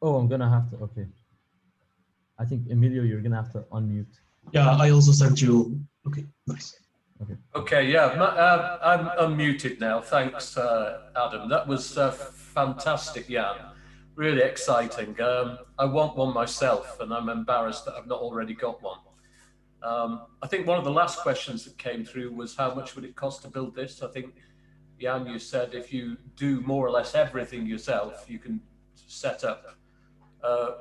Oh, I'm gonna have to. Okay. I think Emilio, you're gonna have to unmute. Yeah, I also sent you. Okay, nice. Okay. Okay, yeah, I'm unmuted now. Thanks, Adam. That was fantastic, Jan. Really exciting. I want one myself, and I'm embarrassed that I've not already got one. I think one of the last questions that came through was how much would it cost to build this? I think, Jan, you said if you do more or less everything yourself, you can set up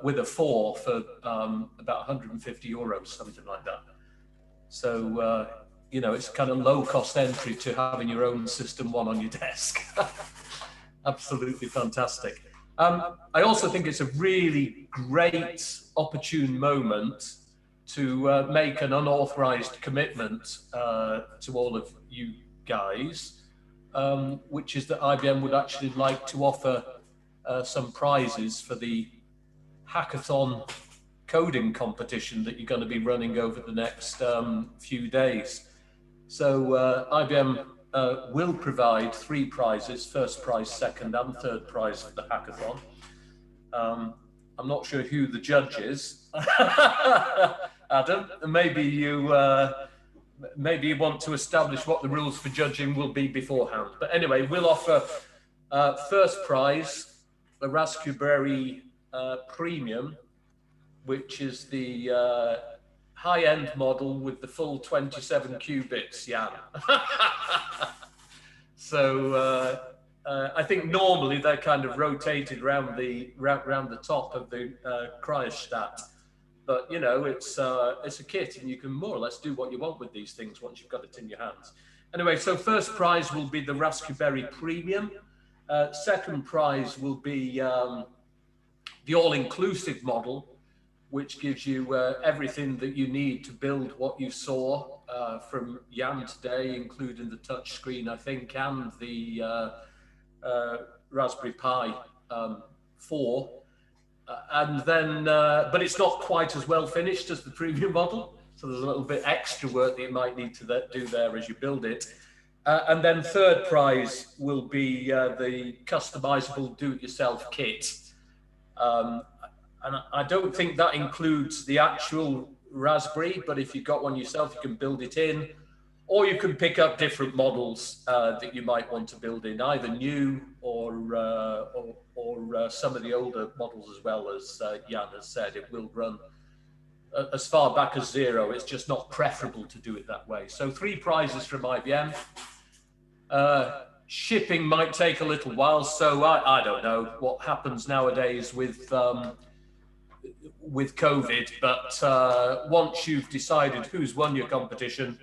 with a 4 for about 150 euros, something like that. So, you know, it's kind of low cost entry to having your own System 1 on your desk. Absolutely fantastic. I also think it's a really great, opportune moment to make an unauthorized commitment to all of you guys, which is that IBM would actually like to offer some prizes for the hackathon coding competition that you're going to be running over the next few days. So IBM will provide 3 prizes, first prize, second and third prize for the hackathon. I'm not sure who the judge is. Adam, maybe you want to establish what the rules for judging will be beforehand. But anyway, we'll offer first prize, a Raspberry Premium, which is the high-end model with the full 27 qubits, Jan. So I think normally they're kind of rotated around the top of the cryostat. But, you know, it's a kit and you can more or less do what you want with these things once you've got it in your hands. Anyway, so first prize will be the Raspberry Premium. Second prize will be the all-inclusive model, which gives you everything that you need to build what you saw from Jan today, including the touch screen, I think, and the Raspberry Pi 4. And then, but it's not quite as well finished as the premium model. So there's a little bit extra work that you might need to do there as you build it. And then third prize will be the customizable do-it-yourself kit. And I don't think that includes the actual Raspberry, but if you've got one yourself, you can build it in, or you can pick up different models that you might want to build in, either new or some of the older models as well. As Jan has said, it will run as far back as 0. It's just not preferable to do it that way. So 3 prizes from IBM. Shipping might take a little while, so I don't know what happens nowadays with COVID, but once you've decided who's won your competition,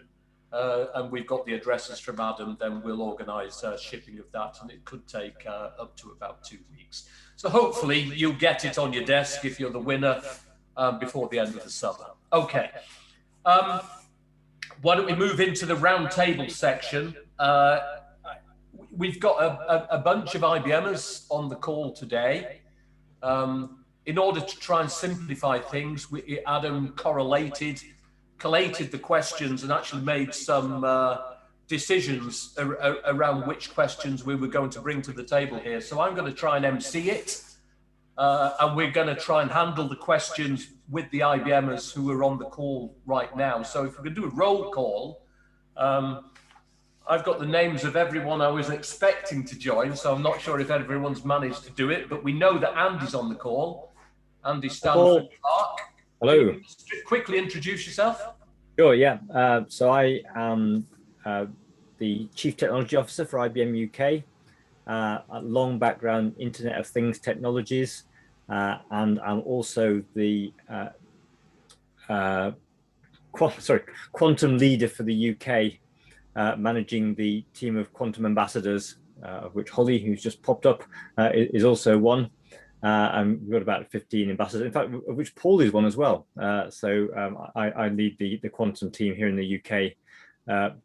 and we've got the addresses from Adam, then we'll organise shipping of that, and it could take up to about 2 weeks. So hopefully you'll get it on your desk if you're the winner before the end of the summer. Okay. Why don't we move into the roundtable section? We've got a bunch of IBMers on the call today. In order to try and simplify things, Adam collated the questions and actually made some decisions around which questions we were going to bring to the table here. So I'm going to try and MC it, and we're going to try and handle the questions with the IBMers who are on the call right now. So if we can do a roll call, I've got the names of everyone I was expecting to join, so I'm not sure if everyone's managed to do it, but we know that Andy's on the call. Andy Stanford-Clark. Hello. Can you quickly introduce yourself? Sure, yeah. So I am the Chief Technology Officer for IBM UK, a long background Internet of Things technologies, and I'm also the quantum leader for the UK, managing the team of quantum ambassadors, of which Holly, who's just popped up, is also one. And we've got about 15 ambassadors, in fact, of which Paul is one as well. I lead the quantum team here in the UK.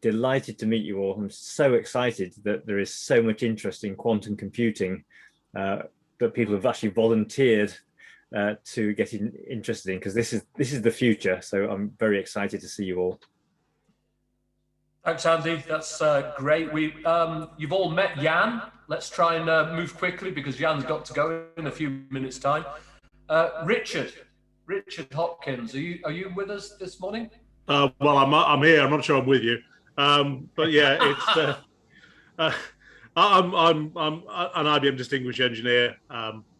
Delighted to meet you all. I'm so excited that there is so much interest in quantum computing that people have actually volunteered to get interested in, because this is the future. So I'm very excited to see you all. Thanks, Andy. That's great. You've all met Jan. Let's try and move quickly because Jan's got to go in a few minutes' time. Richard Hopkins, are you with us this morning? Well, I'm here. I'm not sure I'm with you, but yeah, it's. I'm an IBM Distinguished Engineer,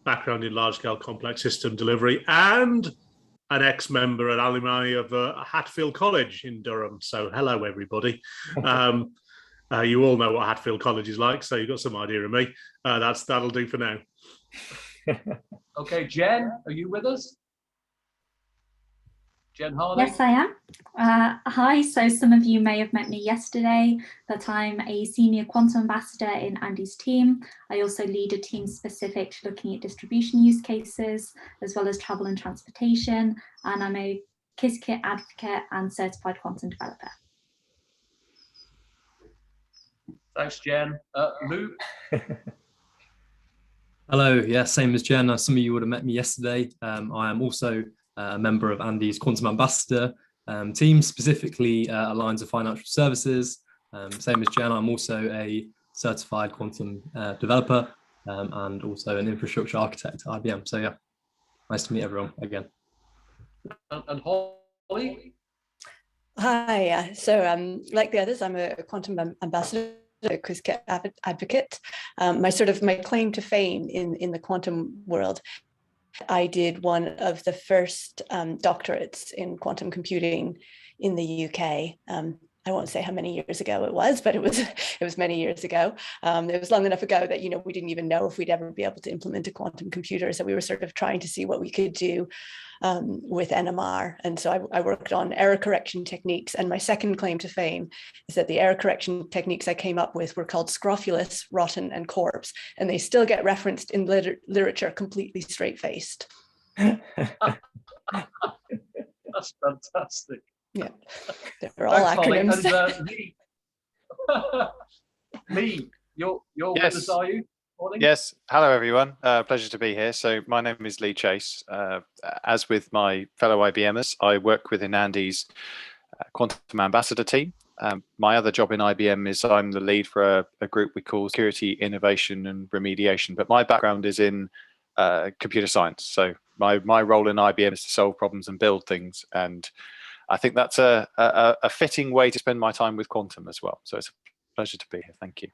background in large-scale complex system delivery, and an ex-member and alumni of Hatfield College in Durham. So hello, everybody. You all know what Hatfield College is like, so you've got some idea of me. That'll do for now. Okay, Jen, are you with us? Jen Hardy? Yes, I am. Hi, so some of you may have met me yesterday, but I'm a senior quantum ambassador in Andy's team. I also lead a team specific to looking at distribution use cases, as well as travel and transportation, and I'm a Qiskit advocate and certified quantum developer. Thanks, Jen. Luke? Hello, yeah, same as Jen. Some of you would have met me yesterday. I am also a member of Andy's Quantum Ambassador team, specifically Alliance of Financial Services. Same as Jen, I'm also a certified quantum developer and also an infrastructure architect at IBM. So yeah, nice to meet everyone again. And Holly? Hi, so like the others, I'm a quantum ambassador, a Qiskit advocate. My claim to fame in the quantum world, I did one of the first doctorates in quantum computing in the UK. I won't say how many years ago it was, but it was many years ago. It was long enough ago that we didn't even know if we'd ever be able to implement a quantum computer. So we were sort of trying to see what we could do with NMR. And so I worked on error correction techniques. And my second claim to fame is that the error correction techniques I came up with were called scrofulous, rotten, and corpse. And they still get referenced in literature completely straight-faced. That's fantastic. Yeah, they're all acronyms. And, Leigh, you're with us, are you? Morning. Yes. Hello, everyone. Pleasure to be here. So my name is Leigh Chase. As with my fellow IBMers, I work within Andy's Quantum Ambassador team. My other job in IBM is I'm the lead for a group we call Security, Innovation and Remediation. But my background is in computer science. So my role in IBM is to solve problems and build things. And I think that's a fitting way to spend my time with quantum as well. So it's a pleasure to be here. Thank you.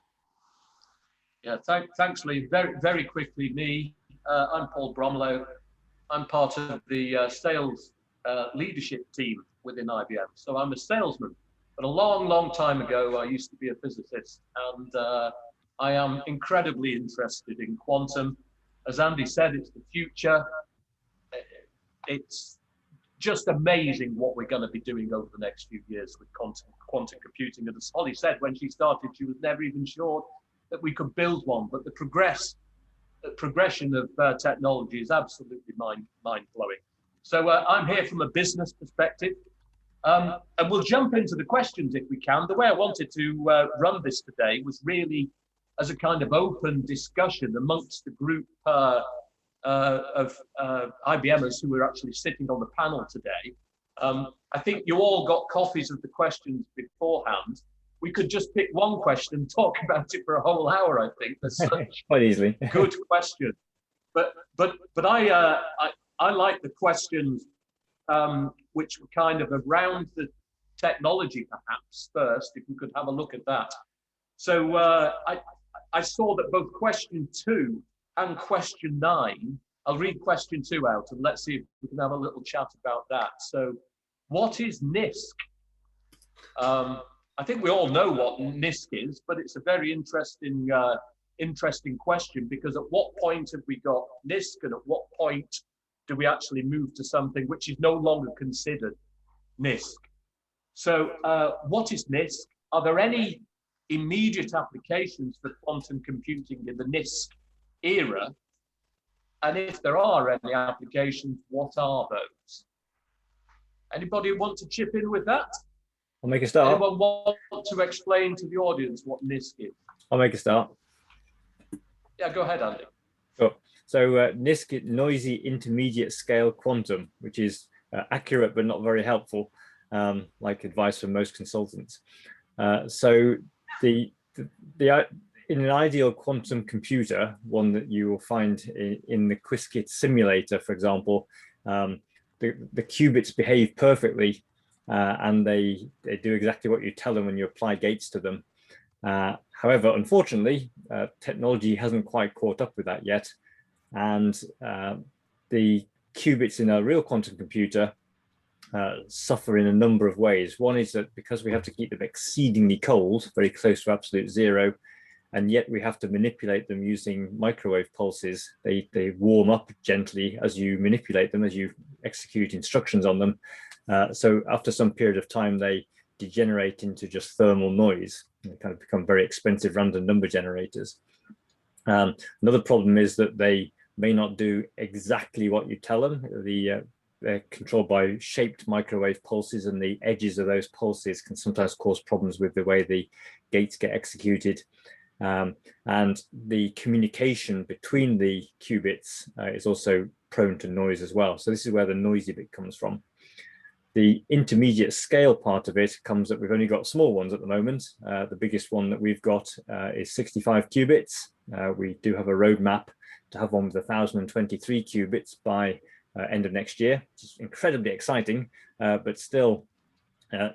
Yeah, thanks, Leigh. Very, very quickly, me. I'm Paul Bromelow. I'm part of the sales leadership team within IBM. So I'm a salesman. But a long, long time ago, I used to be a physicist. And I am incredibly interested in quantum. As Andy said, it's the future. It's just amazing what we're going to be doing over the next few years with quantum computing. And as Holly said, when she started, she was never even sure that we could build one. But the progression of technology is absolutely mind-blowing. So I'm here from a business perspective. And we'll jump into the questions if we can. The way I wanted to run this today was really as a kind of open discussion amongst the group of IBMers who are actually sitting on the panel today. I think you all got copies of the questions beforehand. We could just pick one question and talk about it for a whole hour, I think. There's such quite easily. Good question. But I like the questions which were kind of around the technology, perhaps, first, if we could have a look at that. So I saw that both question 2 and question 9, I'll read question 2 out and let's see if we can have a little chat about that. So what is NISQ? I think we all know what NISQ is, but it's a very interesting question, because at what point have we got NISQ and at what point do we actually move to something which is no longer considered NISQ? So what is NISQ? Are there any immediate applications for quantum computing in the NISQ era? And if there are any applications, what are those? Anybody want to chip in with that? I'll make a start. Anyone want to explain to the audience what NISQ is? I'll make a start. Yeah, go ahead, Andy. Sure. So NISQ, noisy intermediate scale quantum, which is accurate but not very helpful, like advice from most consultants. So the in an ideal quantum computer, one that you will find in the Qiskit simulator, for example, the qubits behave perfectly, and they do exactly what you tell them when you apply gates to them. However, unfortunately, technology hasn't quite caught up with that yet, and the qubits in a real quantum computer suffer in a number of ways. One is that because we have to keep them exceedingly cold, very close to absolute zero, and yet we have to manipulate them using microwave pulses. They warm up gently as you manipulate them, as you execute instructions on them. So after some period of time, they degenerate into just thermal noise. They kind of become very expensive random number generators. Another problem is that they may not do exactly what you tell them. They're controlled by shaped microwave pulses, and the edges of those pulses can sometimes cause problems with the way the gates get executed. And the communication between the qubits is also prone to noise as well. So this is where the noisy bit comes from. The intermediate scale part of it comes that we've only got small ones at the moment. The biggest one that we've got is 65 qubits. We do have a roadmap to have one with 1023 qubits by end of next year, which is incredibly exciting, but still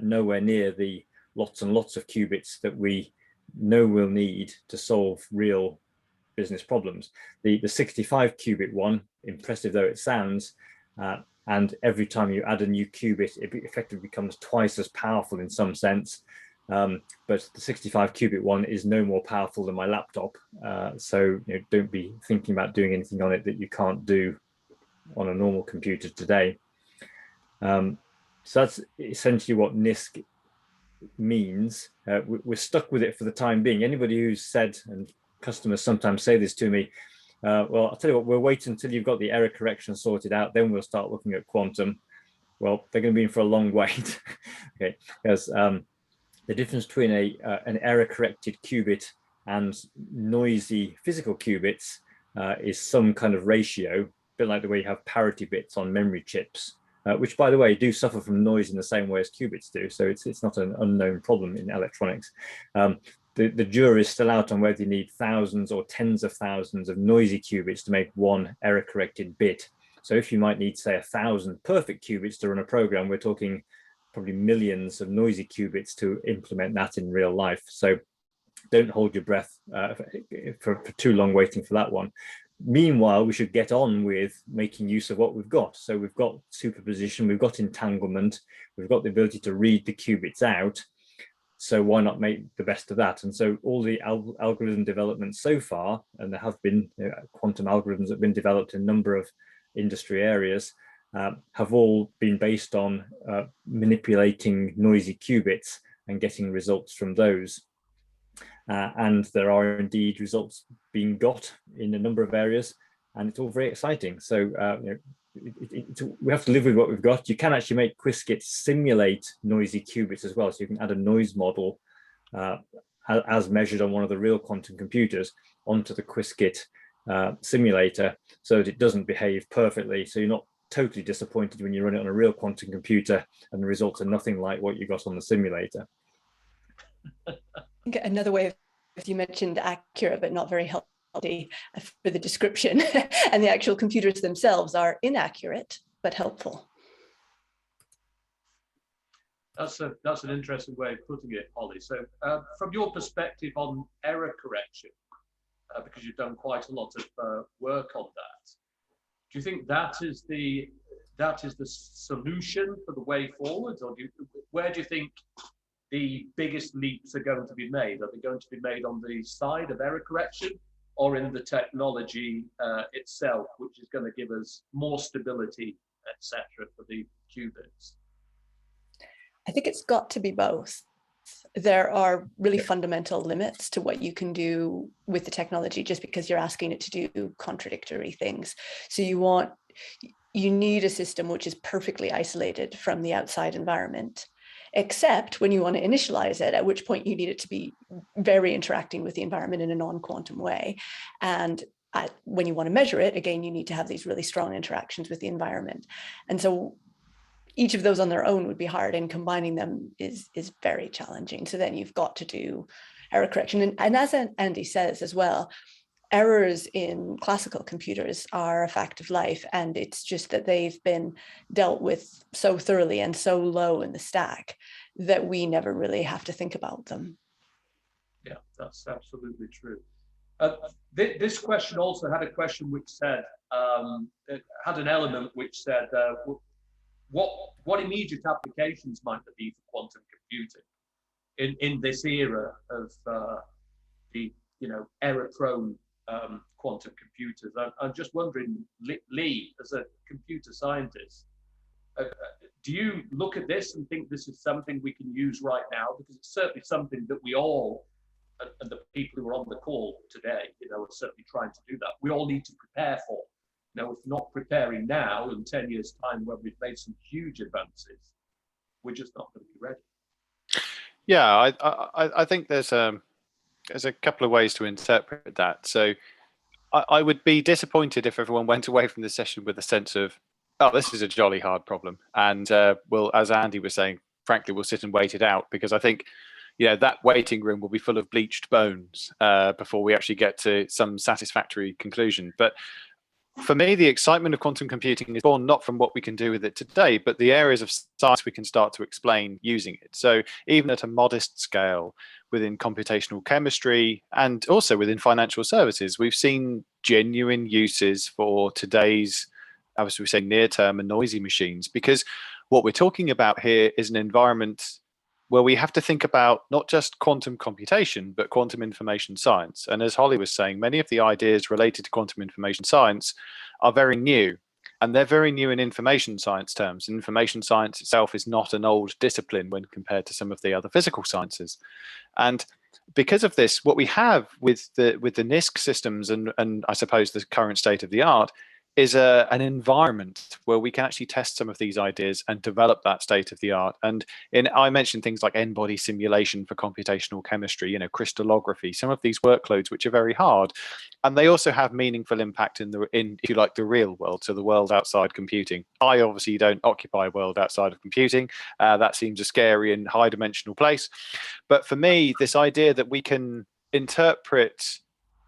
nowhere near the lots and lots of qubits that we know we'll need to solve real business problems. The 65 qubit one, impressive though it sounds, and every time you add a new qubit, it effectively becomes twice as powerful in some sense. But the 65 qubit one is no more powerful than my laptop. So don't be thinking about doing anything on it that you can't do on a normal computer today. So that's essentially what NISQ means. We're stuck with it for the time being. Anybody who's said, and customers sometimes say this to me, well, I'll tell you what, we'll wait until you've got the error correction sorted out, then we'll start looking at quantum. Well, they're going to be in for a long wait. Okay, because the difference between an error corrected qubit and noisy physical qubits is some kind of ratio, a bit like the way you have parity bits on memory chips, which, by the way, do suffer from noise in the same way as qubits do. So it's not an unknown problem in electronics. The jury is still out on whether you need thousands or tens of thousands of noisy qubits to make one error corrected bit. So if you might need, say, 1,000 perfect qubits to run a program, we're talking probably millions of noisy qubits to implement that in real life. So don't hold your breath for too long waiting for that one. Meanwhile, we should get on with making use of what we've got. So we've got superposition, we've got entanglement, we've got the ability to read the qubits out. So why not make the best of that? And so all the algorithm development so far, and there have been quantum algorithms that have been developed in a number of industry areas, have all been based on manipulating noisy qubits and getting results from those. And there are indeed results being got in a number of areas, and it's all very exciting. So we have to live with what we've got. You can actually make Qiskit simulate noisy qubits as well. So you can add a noise model as measured on one of the real quantum computers onto the Qiskit simulator so that it doesn't behave perfectly. So you're not totally disappointed when you run it on a real quantum computer and the results are nothing like what you got on the simulator. Another way, as you mentioned, accurate but not very helpful for the description, and the actual computers themselves are inaccurate but helpful. That's an interesting way of putting it, Holly. So from your perspective on error correction, because you've done quite a lot of work on that, do you think that is the solution for the way forward, or where do you think the biggest leaps are going to be made? Are they going to be made on the side of error correction, or in the technology itself, which is going to give us more stability, etc., for the qubits? I think it's got to be both. There are really fundamental limits to what you can do with the technology just because you're asking it to do contradictory things. So you need a system which is perfectly isolated from the outside environment, except when you want to initialize it, at which point you need it to be very interacting with the environment in a non-quantum way. And when you want to measure it, again, you need to have these really strong interactions with the environment. And so each of those on their own would be hard, and combining them is very challenging. So then you've got to error correction. And as Andy says as well, errors in classical computers are a fact of life, and it's just that they've been dealt with so thoroughly and so low in the stack that we never really have to think about them. Yeah, that's absolutely true. This question also had a question which said, it had an element which said, what immediate applications might there be for quantum computing in this era of the error-prone quantum computers? I'm just wondering, Leigh, as a computer scientist, do you look at this and think this is something we can use right now? Because it's certainly something that we all, and the people who are on the call today, are certainly trying to do that. We all need to prepare for. If not preparing now, in 10 years' time, when we've made some huge advances, we're just not going to be ready. Yeah, I think there's a couple of ways to interpret that. So I would be disappointed if everyone went away from the session with a sense of, oh, this is a jolly hard problem. And we'll, as Andy was saying, frankly, we'll sit and wait it out, because I think, that waiting room will be full of bleached bones before we actually get to some satisfactory conclusion. But for me, the excitement of quantum computing is born not from what we can do with it today, but the areas of science we can start to explain using it. So even at a modest scale within computational chemistry and also within financial services, we've seen genuine uses for today's, as we say, near-term and noisy machines, because what we're talking about here is an environment where we have to think about not just quantum computation, but quantum information science. And as Holly was saying, many of the ideas related to quantum information science are very new, and they're very new in information science terms. Information science itself is not an old discipline when compared to some of the other physical sciences. And because of this, what we have with the NISQ systems and I suppose the current state of the art is an environment where we can actually test some of these ideas and develop that state of the art. And I mentioned things like n-body simulation for computational chemistry, crystallography, some of these workloads which are very hard, and they also have meaningful impact in if you like, the real world, so the world outside computing. I obviously don't occupy a world outside of computing. That seems a scary and high dimensional place. But for me, this idea that we can interpret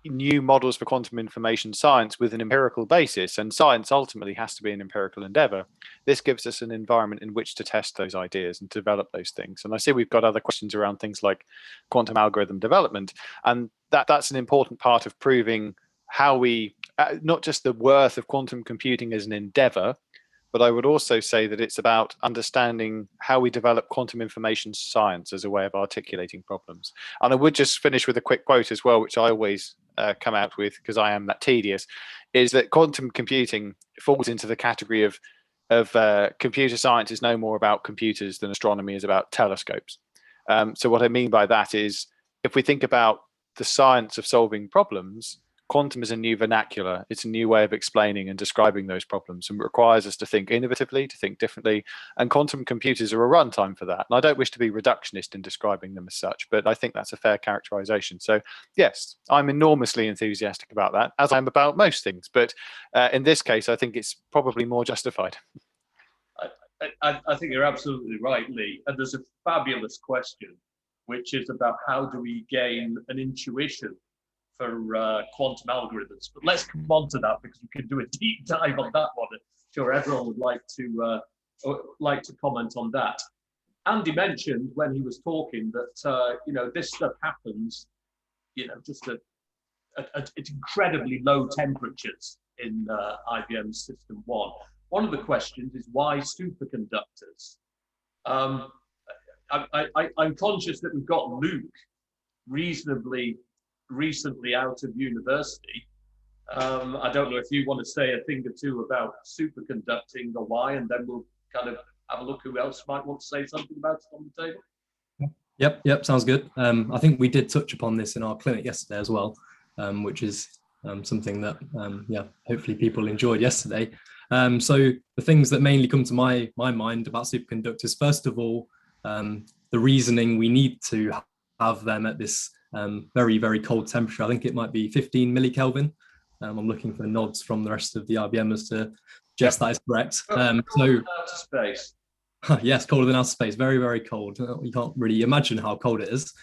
new models for quantum information science with an empirical basis, and science ultimately has to be an empirical endeavor. This gives us an environment in which to test those ideas and develop those things. And I see we've got other questions around things like quantum algorithm development, and that's an important part of proving how we, not just the worth of quantum computing as an endeavor, but I would also say that it's about understanding how we develop quantum information science as a way of articulating problems. And I would just finish with a quick quote as well, which I always come out with because I am that tedious, is that quantum computing falls into the category of computer science is no more about computers than astronomy is about telescopes. So what I mean by that is, if we think about the science of solving problems, quantum is a new vernacular. It's a new way of explaining and describing those problems, and requires us to think innovatively, to think differently. And quantum computers are a runtime for that. And I don't wish to be reductionist in describing them as such, but I think that's a fair characterization. So yes, I'm enormously enthusiastic about that, as I'm about most things. But in this case, I think it's probably more justified. I think you're absolutely right, Leigh. And there's a fabulous question, which is about how do we gain an intuition for quantum algorithms. But let's come on to that, because we can do a deep dive on that one. I'm sure everyone would like to comment on that. Andy mentioned when he was talking that this stuff happens, just at incredibly low temperatures in IBM System 1. One of the questions is why superconductors? I'm conscious that we've got Luke reasonably recently out of university. I don't know if you want to say a thing or two about superconducting or why, and then we'll kind of have a look who else might want to say something about it on the table. Yep, sounds good. I think we did touch upon this in our clinic yesterday as well, which is something that hopefully people enjoyed yesterday. So the things that mainly come to my mind about superconductors, first of all, the reasoning we need to have them at this very, very cold temperature. I think it might be 15 millikelvin. I'm looking for nods from the rest of the IBMers to suggest that is correct. Outer space. Yes, colder than outer space. Very, very cold. You can't really imagine how cold it is.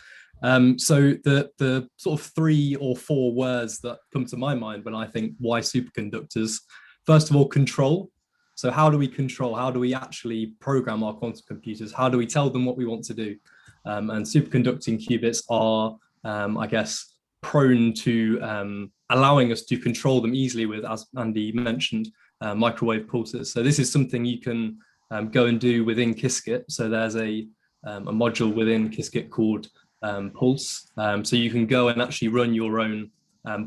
So the sort of 3 or 4 words that come to my mind when I think why superconductors, first of all, control. So how do we control? How do we actually program our quantum computers? How do we tell them what we want to do? And superconducting qubits are, I guess, prone to allowing us to control them easily with, as Andy mentioned, microwave pulses. So this is something you can go and do within Qiskit. So there's a module within Qiskit called Pulse. So you can go and actually run your own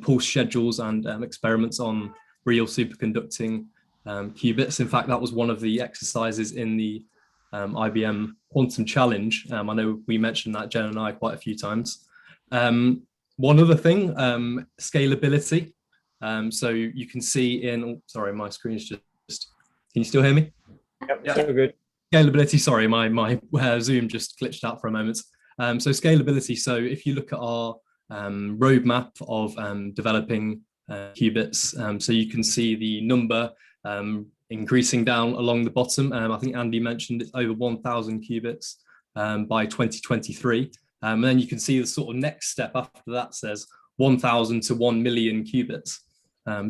pulse schedules and experiments on real superconducting qubits. In fact, that was one of the exercises in the IBM Quantum Challenge. I know we mentioned that, Jen and I, quite a few times. One other thing, scalability. So you can see in, oh, sorry, my screen's just, can you still hear me? Yep, still good. Scalability, sorry, my Zoom just glitched out for a moment. So scalability, so if you look at our roadmap of developing qubits, so you can see the number increasing down along the bottom. I think Andy mentioned it's over 1,000 qubits by 2023. And then you can see the sort of next step after that says 1,000 to 1 million qubits.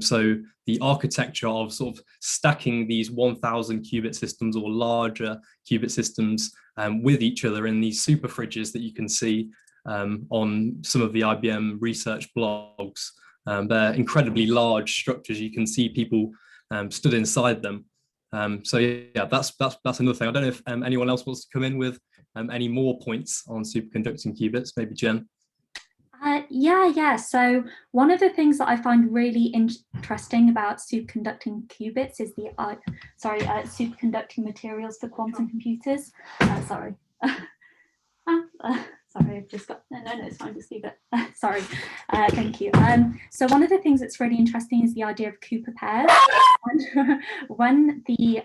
So the architecture of sort of stacking these 1,000 qubit systems or larger qubit systems with each other in these super fridges that you can see on some of the IBM research blogs. They're incredibly large structures. You can see people stood inside them. So yeah, that's another thing. I don't know if anyone else wants to come in with any more points on superconducting qubits, maybe Jen. Yeah. So one of the things that I find really interesting about superconducting qubits is the superconducting materials for quantum computers. Sorry. Sorry, I've just got, no, it's fine, just leave it. Sorry, thank you. So one of the things that's really interesting is the idea of Cooper pairs. When the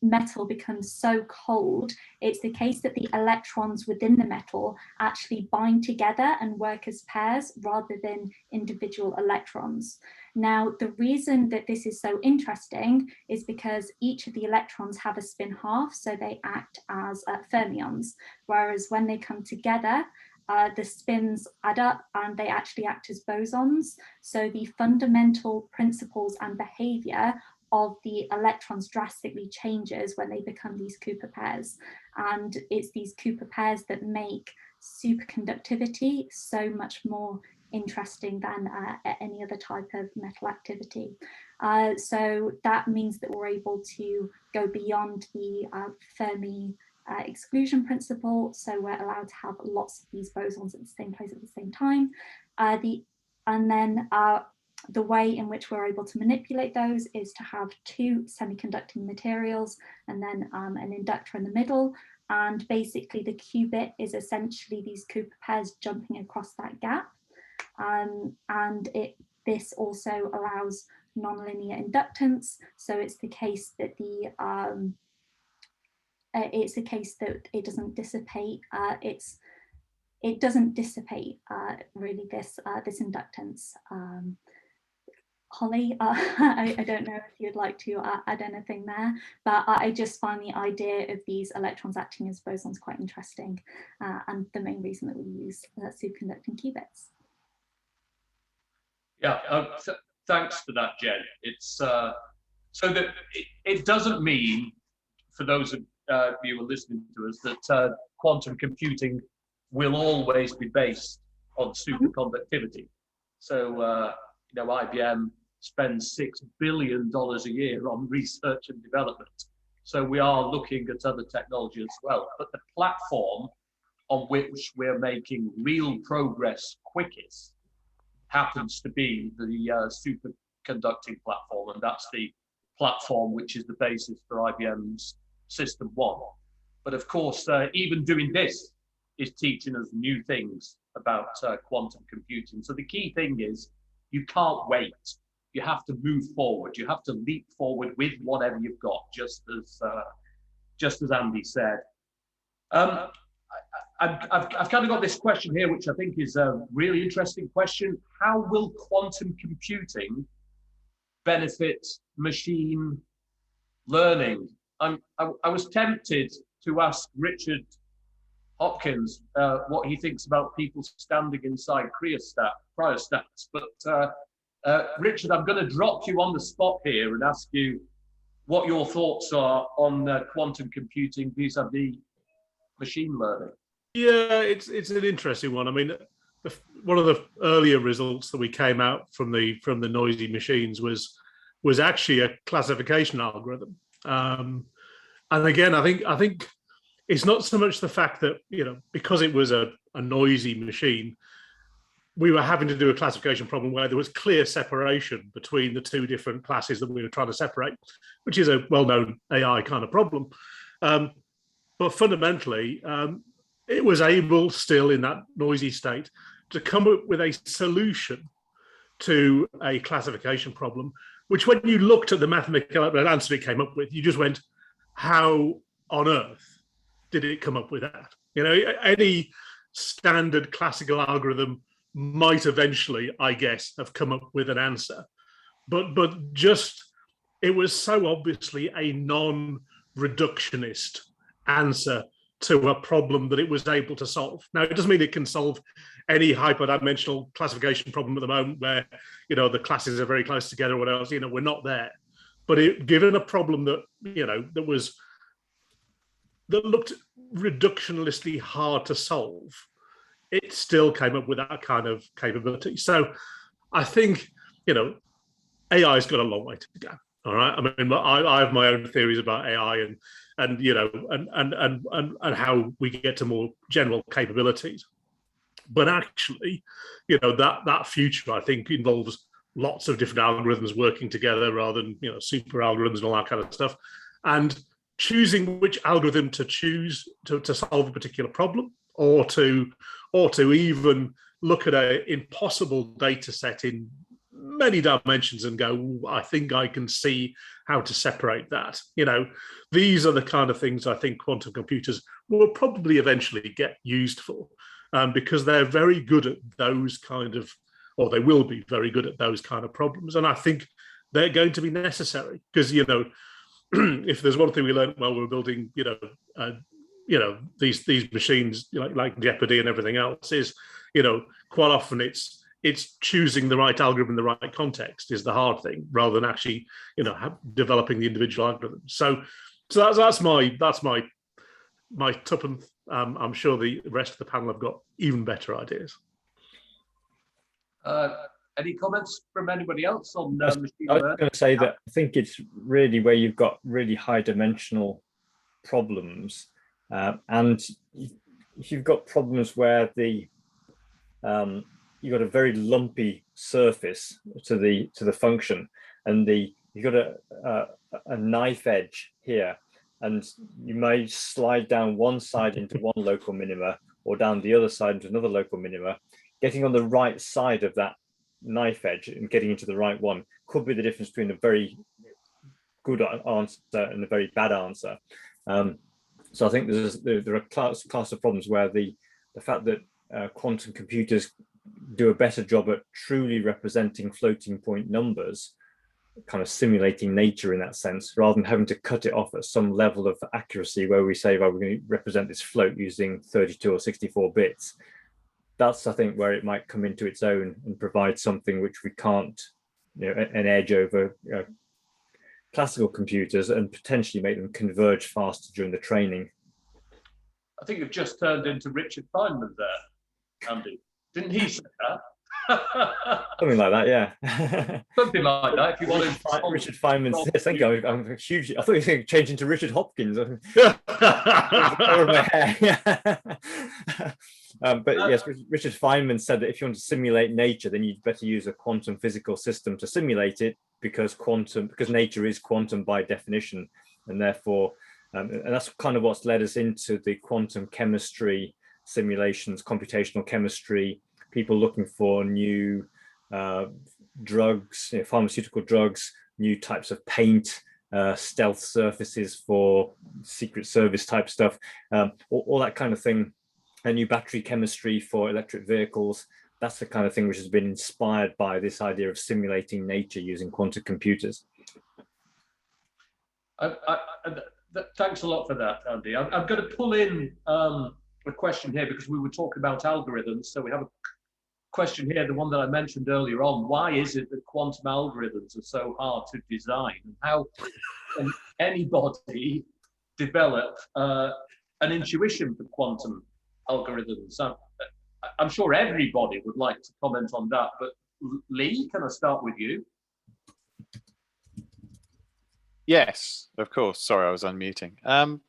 metal becomes so cold, it's the case that the electrons within the metal actually bind together and work as pairs rather than individual electrons. Now, the reason that this is so interesting is because each of the electrons have a spin half, so they act as fermions, whereas when they come together, the spins add up and they actually act as bosons. So the fundamental principles and behavior of the electrons drastically changes when they become these Cooper pairs. And it's these Cooper pairs that make superconductivity so much more interesting than any other type of metal activity. So that means that we're able to go beyond the Fermi exclusion principle. So we're allowed to have lots of these bosons at the same place at the same time. The way in which we're able to manipulate those is to have 2 semiconducting materials and then an inductor in the middle. And basically the qubit is essentially these Cooper pairs jumping across that gap. This also allows nonlinear inductance. So it's the case that it doesn't dissipate. It doesn't dissipate really this inductance. Holly, I don't know if you'd like to add anything there, but I just find the idea of these electrons acting as bosons quite interesting, and the main reason that we use superconducting qubits. Yeah, thanks for that, Jen. It's so that it doesn't mean, for those of you who are listening to us, that quantum computing will always be based on superconductivity. So IBM spends $6 billion a year on research and development. So we are looking at other technology as well. But the platform on which we're making real progress quickest happens to be the superconducting platform, and that's the platform which is the basis for IBM's System 1. But of course, even doing this is teaching us new things about quantum computing. So the key thing is you can't wait. You have to move forward. You have to leap forward with whatever you've got, just as Andy said. I've kind of got this question here, which I think is a really interesting question. How will quantum computing benefit machine learning? I was tempted to ask Richard Hopkins what he thinks about people standing inside cryostats. But Richard, I'm going to drop you on the spot here and ask you what your thoughts are on quantum computing vis-a-vis machine learning. Yeah, it's an interesting one. I mean, one of the earlier results that we came out from the noisy machines was actually a classification algorithm. And again, I think it's not so much the fact that, you know, because it was a noisy machine, we were having to do a classification problem where there was clear separation between the two different classes that we were trying to separate, which is a well-known AI kind of problem. But fundamentally, it was able still in that noisy state to come up with a solution to a classification problem, which when you looked at the mathematical answer it came up with, you just went, how on earth did it come up with that? You know, any standard classical algorithm might eventually, I guess, have come up with an answer. But just, it was so obviously a non-reductionist answer to a problem that it was able to solve. Now, it doesn't mean it can solve any hyperdimensional classification problem at the moment where, you know, the classes are very close together or what else, you know, we're not there. But given a problem that, you know, that looked reductionistly hard to solve, it still came up with that kind of capability. So I think, you know, AI's got a long way to go. All right. I mean, I have my own theories about AI and you know, and how we get to more general capabilities. But actually, you know, that future, I think, involves lots of different algorithms working together rather than, you know, super algorithms and all that kind of stuff. And choosing which algorithm to choose to solve a particular problem, or to even look at an impossible data set in many dimensions and go, I think I can see how to separate that. You know, these are the kind of things I think quantum computers will probably eventually get used for, because they're very good at those kind of, or they will be very good at those kind of problems. And I think they're going to be necessary because, you know, if there's one thing we learned while we were building, you know, these machines like Jeopardy and everything else is, you know, quite often it's choosing the right algorithm in the right context is the hard thing, rather than actually, you know, developing the individual algorithm. So that's my tuppence. I'm sure the rest of the panel have got even better ideas. Any comments from anybody else on machine learning? I was going to say that I think it's really where you've got really high dimensional problems, and if you've got problems where you've got a very lumpy surface to the function, and you've got a knife edge here, and you may slide down one side into one local minima or down the other side into another local minima. Getting on the right side of that knife edge and getting into the right one could be the difference between a very good answer and a very bad answer. So I think there are class of problems where the fact that quantum computers do a better job at truly representing floating point numbers, kind of simulating nature in that sense, rather than having to cut it off at some level of accuracy where we say, well, we're going to represent this float using 32 or 64 bits. That's, I think, where it might come into its own and provide something which we can't, you know, an edge over classical computers, and potentially make them converge faster during the training. I think you've just turned into Richard Feynman there, Andy. Didn't he say that? Something like that, yeah. Something like that. If you want to, Richard Feynman. Yes, thank you. I'm huge. I thought you were going to change into Richard Hopkins. But yes, Richard Feynman said that if you want to simulate nature, then you'd better use a quantum physical system to simulate it, because nature is quantum by definition, and therefore, and that's kind of what's led us into the quantum chemistry simulations, computational chemistry, people looking for new drugs, pharmaceutical drugs, new types of paint, stealth surfaces for Secret Service type stuff, all that kind of thing. A new battery chemistry for electric vehicles. That's the kind of thing which has been inspired by this idea of simulating nature using quantum computers. Thanks a lot for that, Andy. I'm going to pull in a a question here because we were talking about algorithms. So we have a question here, the one that I mentioned earlier on. Why is it that quantum algorithms are so hard to design? And how can anybody develop an intuition for quantum algorithms? I'm sure everybody would like to comment on that, but Leigh, can I start with you? Yes, of course. Sorry, I was unmuting.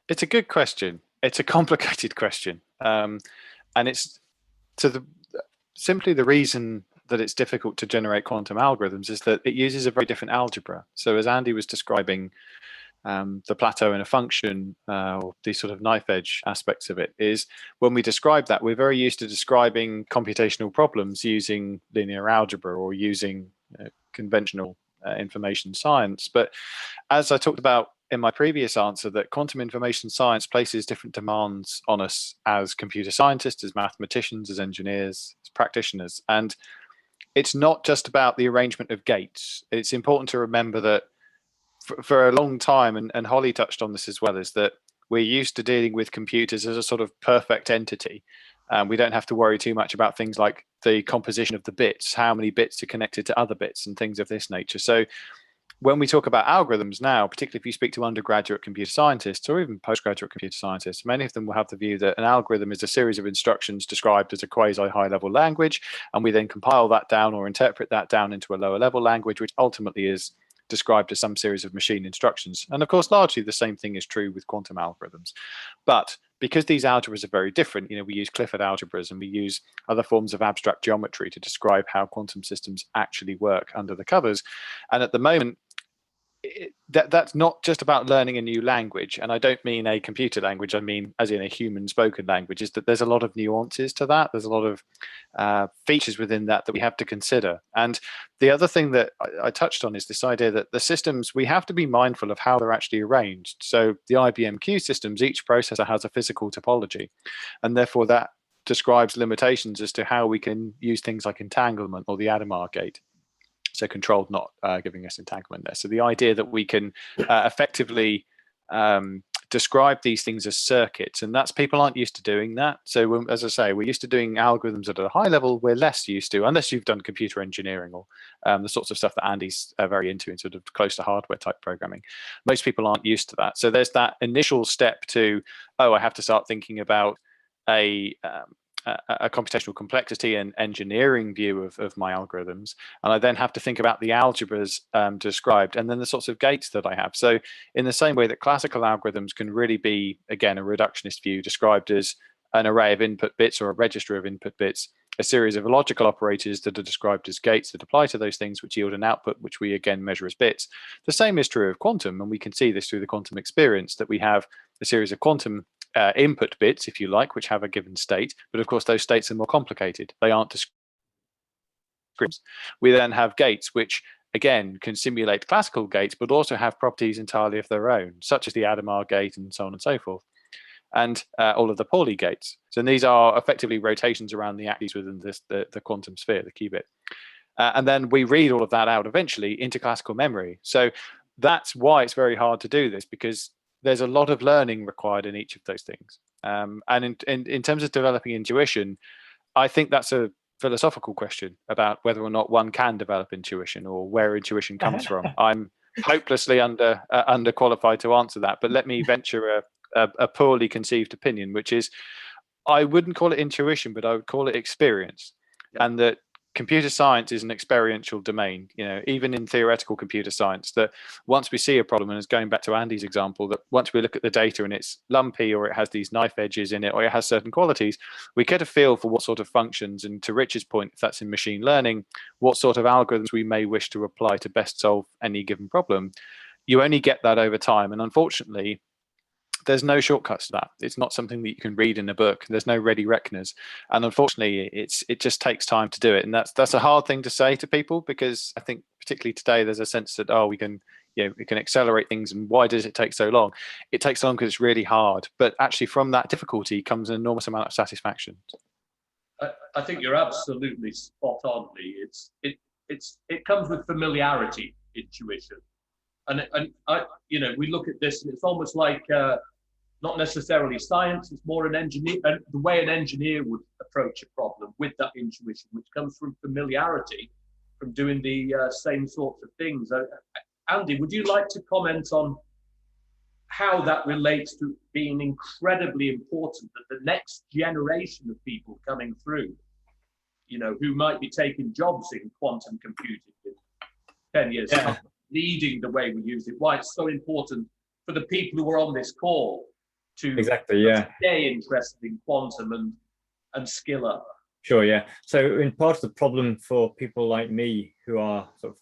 It's a good question. It's a complicated question. And it's simply the reason that it's difficult to generate quantum algorithms is that it uses a very different algebra. So as Andy was describing, the plateau in a function, or these sort of knife edge aspects of it, is when we describe that, we're very used to describing computational problems using linear algebra or using conventional information science. But as I talked about in my previous answer, that quantum information science places different demands on us as computer scientists, as mathematicians, as engineers, as practitioners. And it's not just about the arrangement of gates. It's important to remember that for a long time, and Holly touched on this as well, is that we're used to dealing with computers as a sort of perfect entity. We don't have to worry too much about things like the composition of the bits, how many bits are connected to other bits and things of this nature. So when we talk about algorithms now, particularly if you speak to undergraduate computer scientists or even postgraduate computer scientists, many of them will have the view that an algorithm is a series of instructions described as a quasi high level language, and we then compile that down or interpret that down into a lower level language, which ultimately is described as some series of machine instructions. And of course, largely the same thing is true with quantum algorithms. But because these algebras are very different, we use Clifford algebras and we use other forms of abstract geometry to describe how quantum systems actually work under the covers. And at the moment, that's not just about learning a new language, and I don't mean a computer language, I mean as in a human spoken language, is that there's a lot of nuances to that. There's a lot of features within that we have to consider. And the other thing that I touched on is this idea that the systems, we have to be mindful of how they're actually arranged. So the IBMQ systems, each processor has a physical topology, and therefore that describes limitations as to how we can use things like entanglement or the Adamar gate. So controlled not giving us entanglement there. So the idea that we can effectively describe these things as circuits, and that's, people aren't used to doing that. So as I say, we're used to doing algorithms at a high level. We're less used to, unless you've done computer engineering or the sorts of stuff that Andy's very into in sort of close to hardware type programming. Most people aren't used to that. So there's that initial step to, oh, I have to start thinking about a computational complexity and engineering view of my algorithms, and I then have to think about the algebras described, and then the sorts of gates that I have. So in the same way that classical algorithms can really be, again, a reductionist view described as an array of input bits or a register of input bits, a series of logical operators that are described as gates that apply to those things, which yield an output, which we again measure as bits. The same is true of quantum, and we can see this through the quantum experience, that we have a series of quantum input bits, if you like, which have a given state, but of course those states are more complicated. They aren't descripts. We then have gates, which again can simulate classical gates, but also have properties entirely of their own, such as the Adamar gate and so on and so forth, and all of the Pauli gates. So these are effectively rotations around the axes within the quantum sphere, the qubit. And then we read all of that out eventually into classical memory. So that's why it's very hard to do this, because there's a lot of learning required in each of those things. And in terms of developing intuition, I think that's a philosophical question about whether or not one can develop intuition or where intuition comes from. I'm hopelessly underqualified to answer that, but let me venture a poorly conceived opinion, which is, I wouldn't call it intuition, but I would call it experience. Yep. And that computer science is an experiential domain, even in theoretical computer science, that once we see a problem, and it's going back to Andy's example, that once we look at the data and it's lumpy, or it has these knife edges in it, or it has certain qualities, we get a feel for what sort of functions, and to Richard's point, if that's in machine learning, what sort of algorithms we may wish to apply to best solve any given problem. You only get that over time, and unfortunately, there's no shortcuts to that. It's not something that you can read in a book. There's no ready reckoners, and unfortunately, it just takes time to do it. And that's a hard thing to say to people, because I think particularly today there's a sense that, oh, we can accelerate things, and why does it take so long? It takes long because it's really hard. But actually, from that difficulty comes an enormous amount of satisfaction. I think you're absolutely spot on, Leigh. It comes with familiarity, intuition, and we look at this, and it's almost like not necessarily science, it's more an engineer, the way an engineer would approach a problem with that intuition, which comes from familiarity, from doing the same sorts of things. Andy, would you like to comment on how that relates to being incredibly important that the next generation of people coming through, you know, who might be taking jobs in quantum computing in 10 years time, leading the way we use it, why it's so important for the people who are on this call to stay interested in quantum and skill up? Sure, yeah. So in part of the problem for people like me who are sort of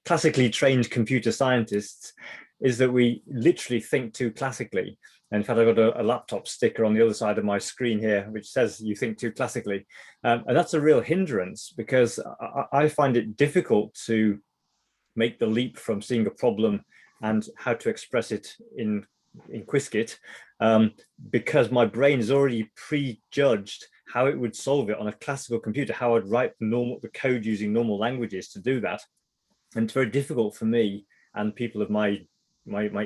classically trained computer scientists is that we literally think too classically. And in fact, I've got a laptop sticker on the other side of my screen here, which says you think too classically. And that's a real hindrance, because I find it difficult to make the leap from seeing a problem and how to express it in Qiskit, because my brain has already prejudged how it would solve it on a classical computer, how I'd write the code using normal languages to do that. And it's very difficult for me and people of my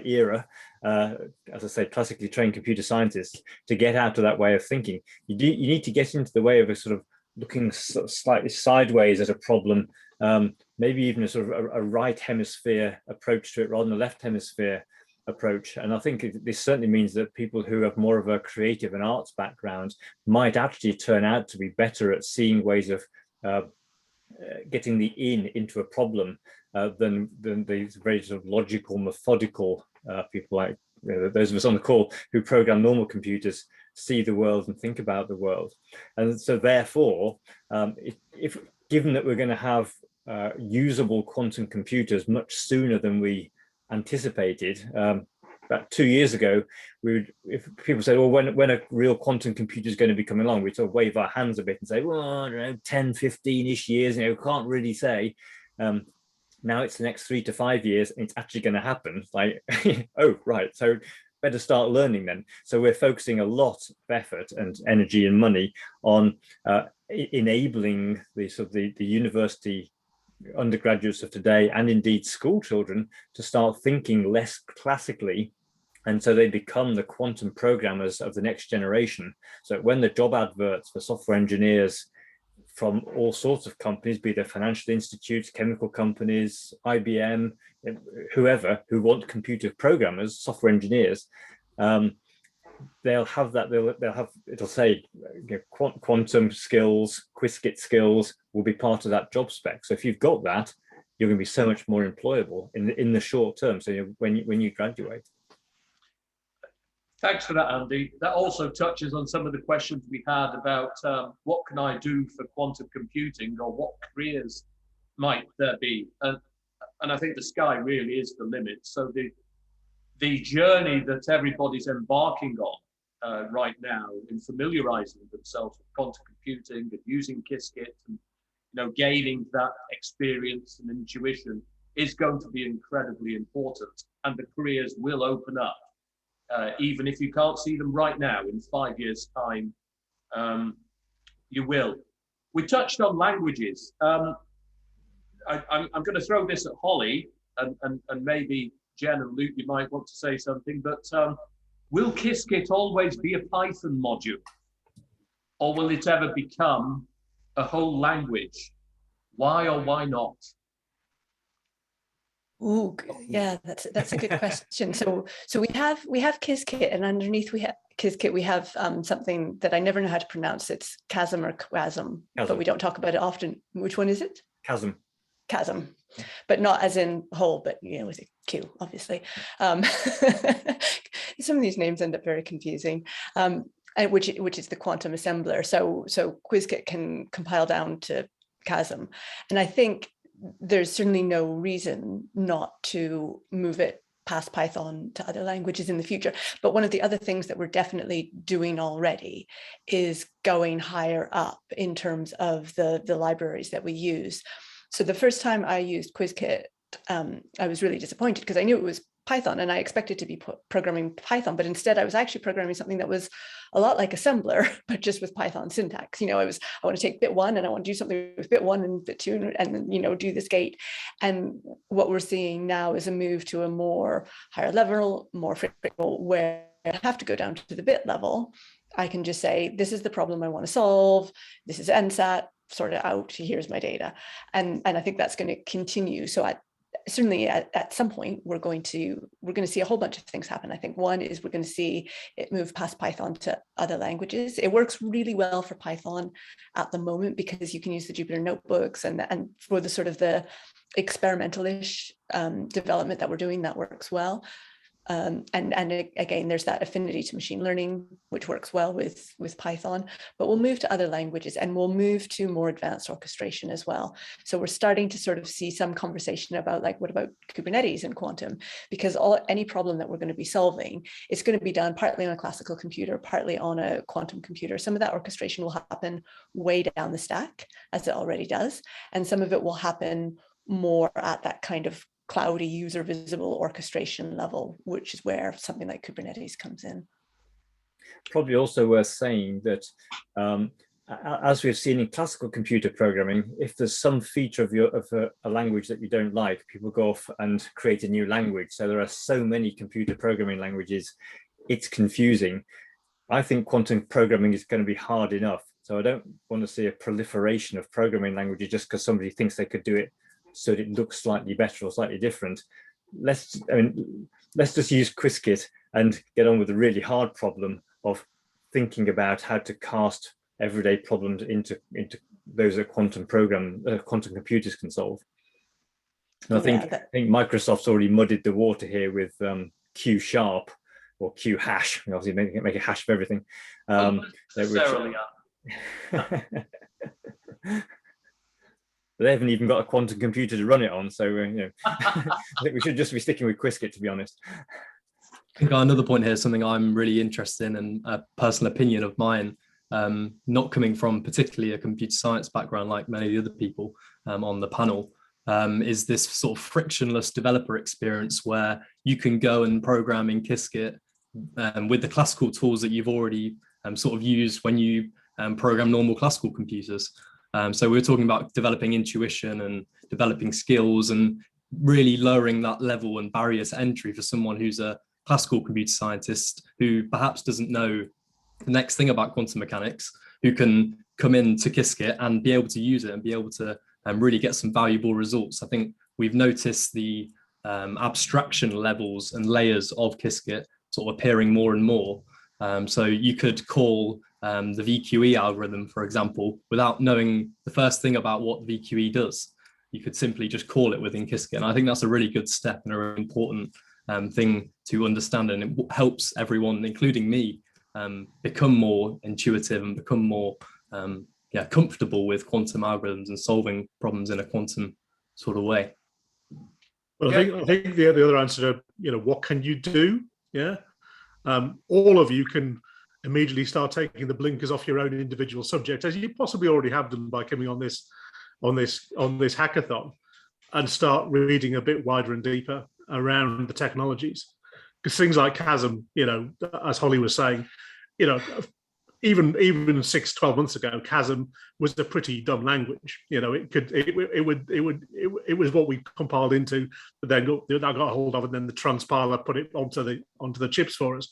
era, as I say, classically trained computer scientists, to get out of that way of thinking. You need to get into the way of a sort of looking slightly sideways at a problem, maybe even a sort of a right hemisphere approach to it rather than a left hemisphere approach. And I think this certainly means that people who have more of a creative and arts background might actually turn out to be better at seeing ways of getting the into a problem than these very sort of logical, methodical people like those of us on the call who program normal computers see the world and think about the world. And so therefore, if given that we're going to have usable quantum computers much sooner than we anticipated, about 2 years ago, if people said, well, when a real quantum computer is going to be coming along, we'd sort of wave our hands a bit and say, well, I don't know, 10, 15-ish years, can't really say. Now it's the next 3 to 5 years, and it's actually going to happen. Like, oh, right, so better start learning then. So we're focusing a lot of effort and energy and money on enabling the university undergraduates of today, and indeed school children, to start thinking less classically, and so they become the quantum programmers of the next generation. So when the job adverts for software engineers from all sorts of companies, be they financial institutes, chemical companies, IBM, whoever, who want computer programmers, software engineers, they'll have that. It'll say quantum skills, Qiskit skills will be part of that job spec. So if you've got that, you're going to be so much more employable in the short term. So when you graduate. Thanks for that, Andy. That also touches on some of the questions we had about what can I do for quantum computing, or what careers might there be? And I think the sky really is the limit. So the journey that everybody's embarking on right now in familiarizing themselves with quantum computing and using Qiskit and gaining that experience and intuition is going to be incredibly important, and the careers will open up. Even if you can't see them right now, in 5 years' time, you will. We touched on languages. I'm going to throw this at Holly, and maybe Jen and Luke, you might want to say something, but will Qiskit always be a Python module? Or will it ever become a whole language? Why or why not? Oh, yeah, that's a good question. So we have Qiskit, and underneath Qiskit we have something that I never know how to pronounce. It's chasm or quasm, but we don't talk about it often. Which one is it? Chasm. Chasm, but not as in hole, but with a Q, obviously. Some of these names end up very confusing. And which is the quantum assembler. So Qiskit can compile down to chasm, and I think there's certainly no reason not to move it past Python to other languages in the future. But one of the other things that we're definitely doing already is going higher up in terms of the libraries that we use. So the first time I used Qiskit, I was really disappointed because I knew it was Python and I expected to be programming Python, but instead I was actually programming something that was a lot like assembler, but just with Python syntax. I want to take bit 1 and I want to do something with bit 1 and bit 2 and then, do this gate. And what we're seeing now is a move to a more higher level, more frequent, where I have to go down to the bit level, I can just say, this is the problem I want to solve. This is NSAT, sort it out. Here's my data. And I think that's going to continue. So certainly at some point, we're going to see a whole bunch of things happen. I think one is we're going to see it move past Python to other languages. It works really well for Python at the moment because you can use the Jupyter notebooks, and for the sort of the experimental-ish development that we're doing, that works well. And again, there's that affinity to machine learning, which works well with Python, but we'll move to other languages and we'll move to more advanced orchestration as well. So we're starting to sort of see some conversation about, like, what about Kubernetes and quantum? Because any problem that we're going to be solving, it's going to be done partly on a classical computer, partly on a quantum computer. Some of that orchestration will happen way down the stack, as it already does. And some of it will happen more at that kind of cloudy user visible orchestration level, which is where something like Kubernetes comes in. Probably also worth saying that as we've seen in classical computer programming, if there's some feature of a language that you don't like, people go off and create a new language. So there are so many computer programming languages, it's confusing. I think quantum programming is going to be hard enough. So I don't want to see a proliferation of programming languages just because somebody thinks they could do it so that it looks slightly better or slightly different. Let's just use Qiskit and get on with the really hard problem of thinking about how to cast everyday problems into those that quantum computers can solve. And I think Microsoft's already muddied the water here with Q# or Q#, obviously make a hash of everything. They haven't even got a quantum computer to run it on, so I think we should just be sticking with Qiskit, to be honest. I think another point here, something I'm really interested in, and a personal opinion of mine, not coming from particularly a computer science background like many of the other people on the panel, is this sort of frictionless developer experience where you can go and program in Qiskit with the classical tools that you've already sort of used when you program normal classical computers. So we were talking about developing intuition and developing skills and really lowering that level and barrier to entry for someone who's a classical computer scientist who perhaps doesn't know the next thing about quantum mechanics, who can come into Qiskit and be able to use it and be able to really get some valuable results. I think we've noticed the abstraction levels and layers of Qiskit sort of appearing more and more. So you could call the VQE algorithm, for example, without knowing the first thing about what VQE does. You could simply just call it within Qiskit. And I think that's a really good step and a really important thing to understand. And it helps everyone, including me, become more intuitive and become more comfortable with quantum algorithms and solving problems in a quantum sort of way. Well, I think the other answer to, what can you do? Yeah. All of you can immediately start taking the blinkers off your own individual subject, as you possibly already have done by coming on this hackathon, and start reading a bit wider and deeper around the technologies. Because things like Chasm, as Holly was saying, even 6-12 months ago, Chasm was a pretty dumb language. It was what we compiled into, but then I got a hold of it, and then the transpiler put it onto the chips for us.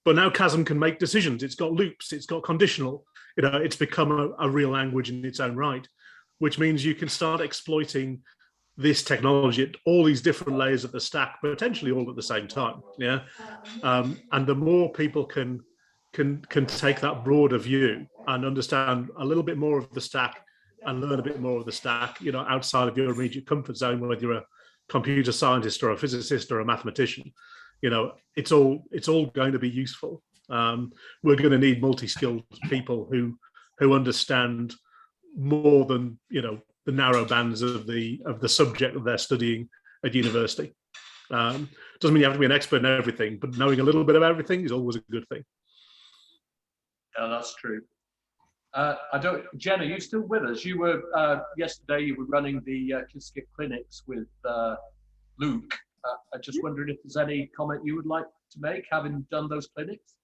But now Chasm can make decisions. It's got loops. It's got conditional. It's become a real language in its own right, which means you can start exploiting this technology at all these different layers of the stack, potentially all at the same time. Yeah, and the more people can take that broader view and understand a little bit more of the stack and learn a bit more of the stack, outside of your immediate comfort zone, whether you're a computer scientist or a physicist or a mathematician, it's all going to be useful. We're going to need multi-skilled people who understand more than the narrow bands of the subject that they're studying at university. Doesn't mean you have to be an expert in everything, but knowing a little bit of everything is always a good thing. Yeah, that's true. Jen, are you still with us? You were yesterday. You were running the Qiskit clinics with Luke. I just wondered if there's any comment you would like to make, having done those clinics.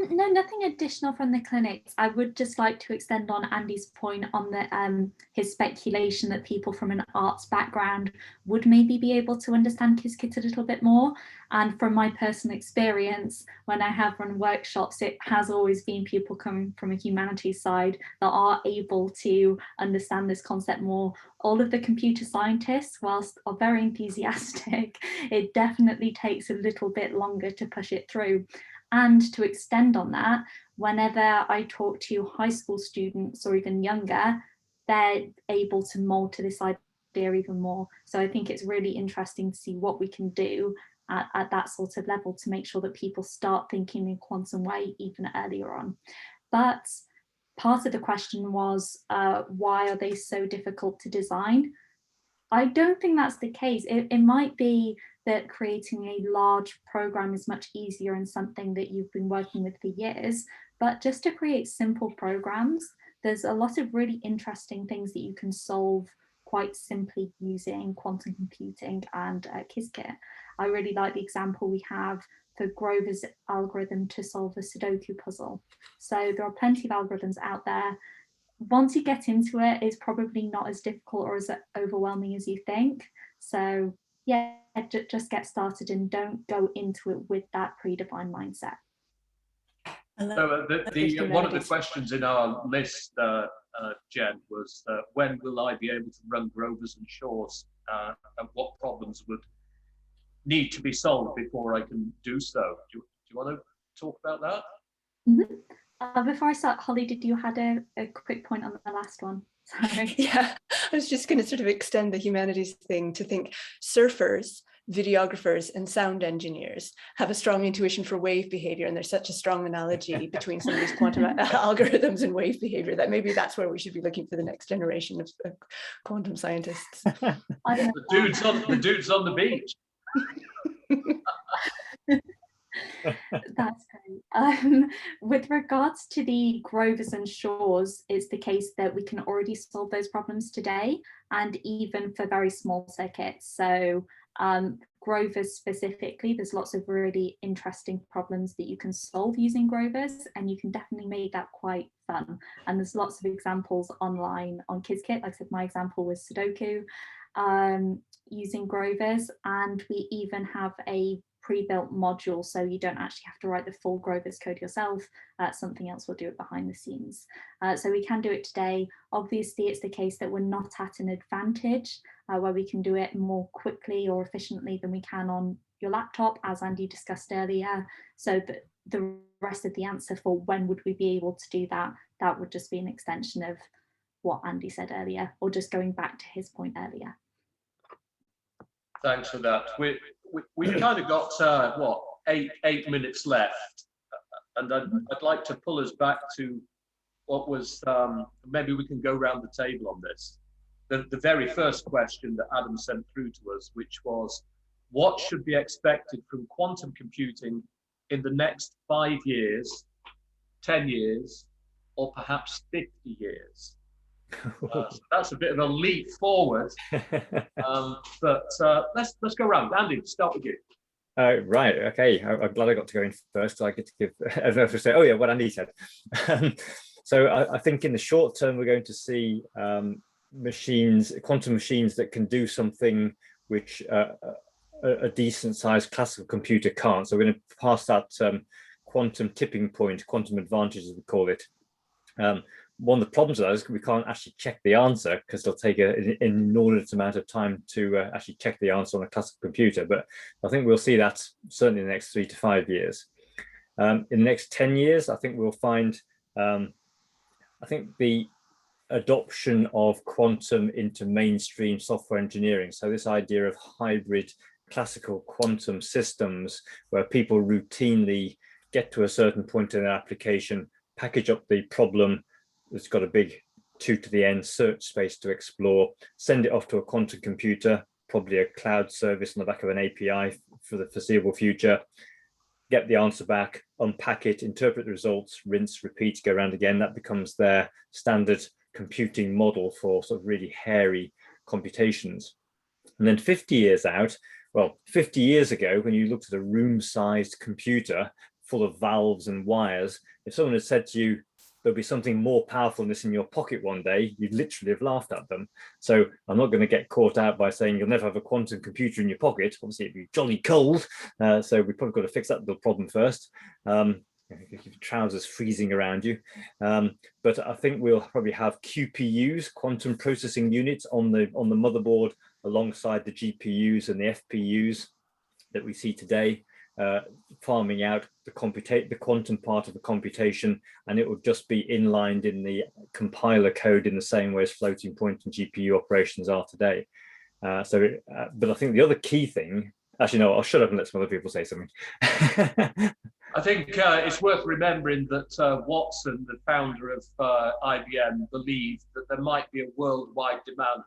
No, nothing additional from the clinics. I would just like to extend on Andy's point on the his speculation that people from an arts background would maybe be able to understand Qiskit a little bit more. And from my personal experience, when I have run workshops, it has always been people coming from a humanities side that are able to understand this concept more. All of the computer scientists, whilst are very enthusiastic, it definitely takes a little bit longer to push it through. And to extend on that, whenever I talk to high school students or even younger, they're able to mold to this idea even more. So I think it's really interesting to see what we can do at that sort of level to make sure that people start thinking in a quantum way even earlier on. But part of the question was, why are they so difficult to design? I don't think that's the case. It might be that creating a large program is much easier and something that you've been working with for years, but just to create simple programs, there's a lot of really interesting things that you can solve quite simply using quantum computing and Qiskit. I really like the example we have for Grover's algorithm to solve a Sudoku puzzle. So there are plenty of algorithms out there. Once you get into it, it's probably not as difficult or as overwhelming as you think. So yeah, just get started and don't go into it with that predefined mindset. So one of the questions in our list, Jen, was when will I be able to run Grovers and Shores, and what problems would need to be solved before I can do so? Do you want to talk about that? Mm-hmm. Before I start, Holly, did you had a quick point on the last one? Sorry. Yeah, I was just going to sort of extend the humanities thing to think surfers, videographers, and sound engineers have a strong intuition for wave behavior, and there's such a strong analogy between some of these quantum algorithms and wave behavior that maybe that's where we should be looking for the next generation of quantum scientists. The dudes on the beach. That's great. With regards to the Grovers and Shores, it's the case that we can already solve those problems today, and even for very small circuits. So Grovers specifically, there's lots of really interesting problems that you can solve using Grovers, and you can definitely make that quite fun. And there's lots of examples online on Qiskit. Like I said, my example was Sudoku using Grovers, and we even have a pre-built module, so you don't actually have to write the full Grovers code yourself. Something else will do it behind the scenes. So we can do it today. Obviously, it's the case that we're not at an advantage where we can do it more quickly or efficiently than we can on your laptop, as Andy discussed earlier. So the rest of the answer for when would we be able to do that, that would just be an extension of what Andy said earlier, or just going back to his point earlier. Thanks for that. We've kind of got what, eight minutes left, and I'd like to pull us back to what was maybe we can go around the table on this. The very first question that Adam sent through to us, which was, what should be expected from quantum computing in the next 5 years, 10 years, or perhaps 50 years? So that's a bit of a leap forward, but let's go around. Andy, start with you. Right, okay. I'm glad I got to go in first. I get to give everyone to say, oh yeah, what Andy said. So I think in the short term, we're going to see quantum machines that can do something which a decent sized classical computer can't. So we're going to pass that quantum tipping point, quantum advantage, as we call it. One of the problems with that is we can't actually check the answer, because it'll take an inordinate amount of time to actually check the answer on a classical computer. But I think we'll see that certainly in the next 3 to 5 years. In the next 10 years, I think we'll find, I think the adoption of quantum into mainstream software engineering. So this idea of hybrid classical quantum systems, where people routinely get to a certain point in their application, package up the problem, it's got a big 2 to the n search space to explore, send it off to a quantum computer, probably a cloud service on the back of an API for the foreseeable future, get the answer back, unpack it, interpret the results, rinse, repeat, go around again. That becomes their standard computing model for sort of really hairy computations. And then 50 years out, well, 50 years ago, when you looked at a room-sized computer, full of valves and wires. If someone had said to you, there'll be something more powerful than this in your pocket one day, you'd literally have laughed at them. So I'm not going to get caught out by saying you'll never have a quantum computer in your pocket. Obviously, it'd be jolly cold. So we've probably got to fix that little problem first. Your trousers freezing around you. But I think we'll probably have QPUs, quantum processing units, on the motherboard alongside the GPUs and the FPUs that we see today, farming out the quantum part of the computation, and it will just be inlined in the compiler code in the same way as floating point and GPU operations are today. But I think the other key thing, actually no, I'll shut up and let some other people say something. I think it's worth remembering that Watson, the founder of IBM, believed that there might be a worldwide demand